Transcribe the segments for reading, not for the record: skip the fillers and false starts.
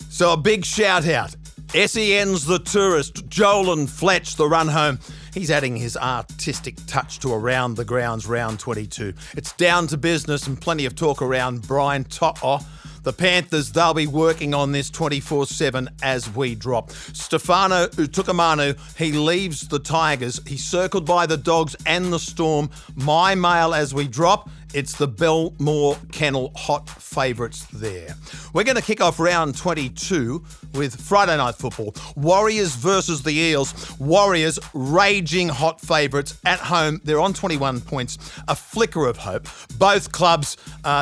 So a big shout out. SEN's The Tourist, Jolan Fletch, the run home. He's adding his artistic touch to Around the Grounds round 22. It's down to business and plenty of talk around Brian To'o. The Panthers, they'll be working on this 24/7 as we drop. Stefano Utoikamanu, he leaves the Tigers. He's circled by the Dogs and the Storm. My mail as we drop. It's the Belmore Kennel hot favourites there. We're going to kick off round 22 with Friday night football. Warriors versus the Eels. Warriors, raging hot favourites at home. They're on 21 points. A flicker of hope. Both clubs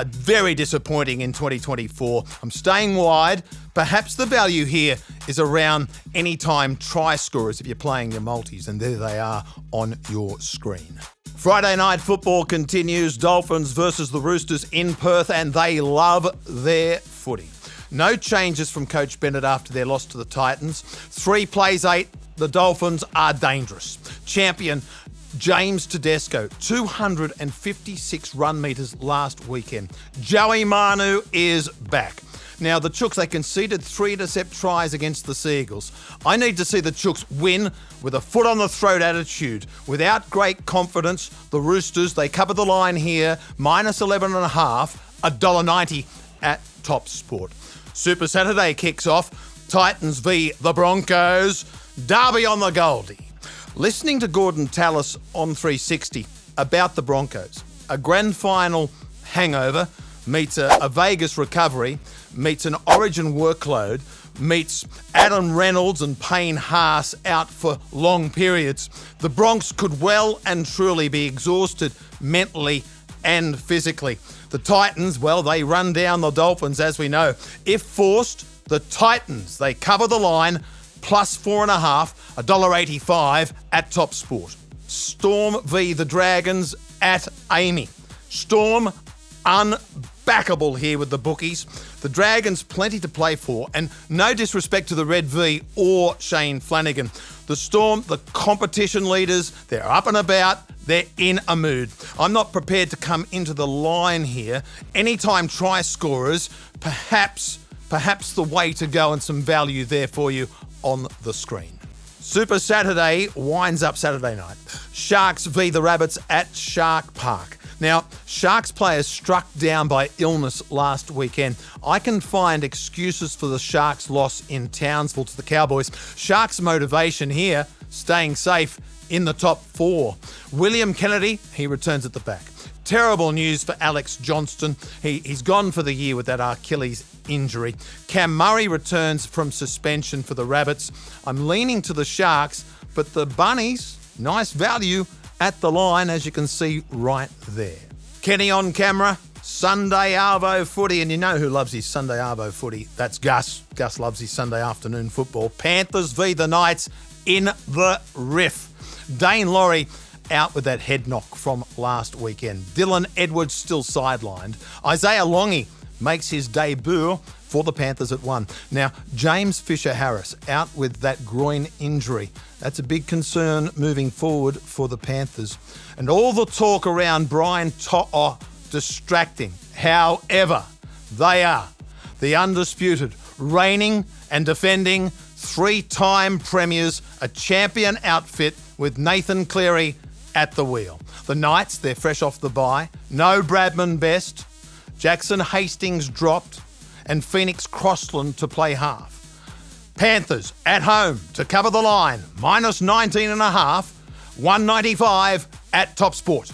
very disappointing in 2024. I'm staying wide. Perhaps the value here is around anytime try scorers if you're playing your multis, and there they are on your screen. Friday night football continues. Dolphins versus the Roosters in Perth, and they love their footy. No changes from Coach Bennett after their loss to the Titans. 3 plays 8. The Dolphins are dangerous. Champion James Tedesco, 256 run metres last weekend. Joey Manu is back. Now, the Chooks, they conceded 3 intercept tries against the Seagulls. I need to see the Chooks win with a foot on the throat attitude. Without great confidence, the Roosters, they cover the line here, minus 11.5, $1.90 at Top Sport. Super Saturday kicks off, Titans v the Broncos, Derby on the Goldie. Listening to Gordon Tallis on 360 about the Broncos, a grand final hangover meets a Vegas recovery, meets an Origin workload, meets Adam Reynolds and Payne Haas out for long periods. The Bronx could well and truly be exhausted mentally and physically. The Titans, well, they run down the Dolphins, as we know. If forced, the Titans, they cover the line, plus 4.5, $1.85 at Top Sport. Storm v the Dragons at Amy. Storm unbackable here with the bookies. The Dragons plenty to play for, and no disrespect to the Red V or Shane Flanagan. The Storm, the competition leaders, they're up and about, they're in a mood. I'm not prepared to come into the line here. Anytime try scorers, perhaps the way to go, and some value there for you on the screen. Super Saturday winds up Saturday night. Sharks v the Rabbits at Shark Park. Now, Sharks players struck down by illness last weekend. I can find excuses for the Sharks' loss in Townsville to the Cowboys. Sharks' motivation here, staying safe in the top 4. William Kennedy, he returns at the back. Terrible news for Alex Johnston. He's gone for the year with that Achilles injury. Cam Murray returns from suspension for the Rabbits. I'm leaning to the Sharks, but the Bunnies, nice value at the line, as you can see right there. Kenny on camera, Sunday Arvo footy, and you know who loves his Sunday Arvo footy. That's Gus. Gus loves his Sunday afternoon football. Panthers v the Knights in the Riff. Dane Laurie out with that head knock from last weekend. Dylan Edwards still sidelined. Isaiah Longy makes his debut for the Panthers at 1. Now, James Fisher-Harris out with that groin injury. That's a big concern moving forward for the Panthers. And all the talk around Brian To'o distracting. However, they are the undisputed, reigning and defending 3-time premiers, a champion outfit with Nathan Cleary at the wheel. The Knights, they're fresh off the bye. No Bradman Best. Jackson Hastings dropped, and Phoenix Crossland to play half. Panthers at home to cover the line, minus 19.5, $1.95 at Top Sport.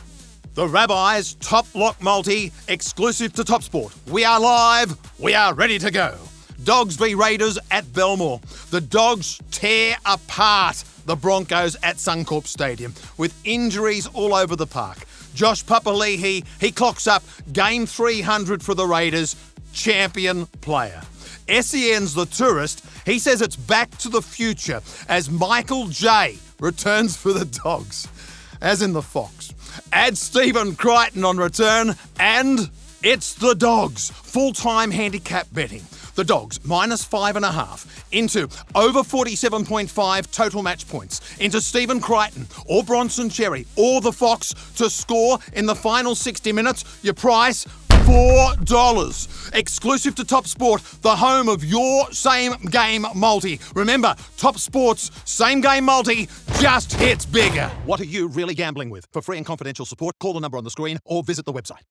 The Rabbis Top Lock Multi, exclusive to Top Sport. We are live, we are ready to go. Dogs v Raiders at Belmore. The Dogs tear apart the Broncos at Suncorp Stadium with injuries all over the park. Josh Papali'i, he clocks up game 300 for the Raiders, champion player. SEN's The Tourist, he says it's back to the future as Michael J returns for the Dogs, as in the Fox. Add Stephen Crichton on return, and it's the Dogs. Full-time handicap betting. The Dogs, minus 5.5, into over 47.5 total match points, into Stephen Crichton or Bronson Cherry or the Fox to score in the final 60 minutes. Your price, $4 $4. Exclusive to Top Sport, the home of your same game multi. Remember, Top Sport's same game multi just hits bigger. What are you really gambling with? For free and confidential support, call the number on the screen or visit the website.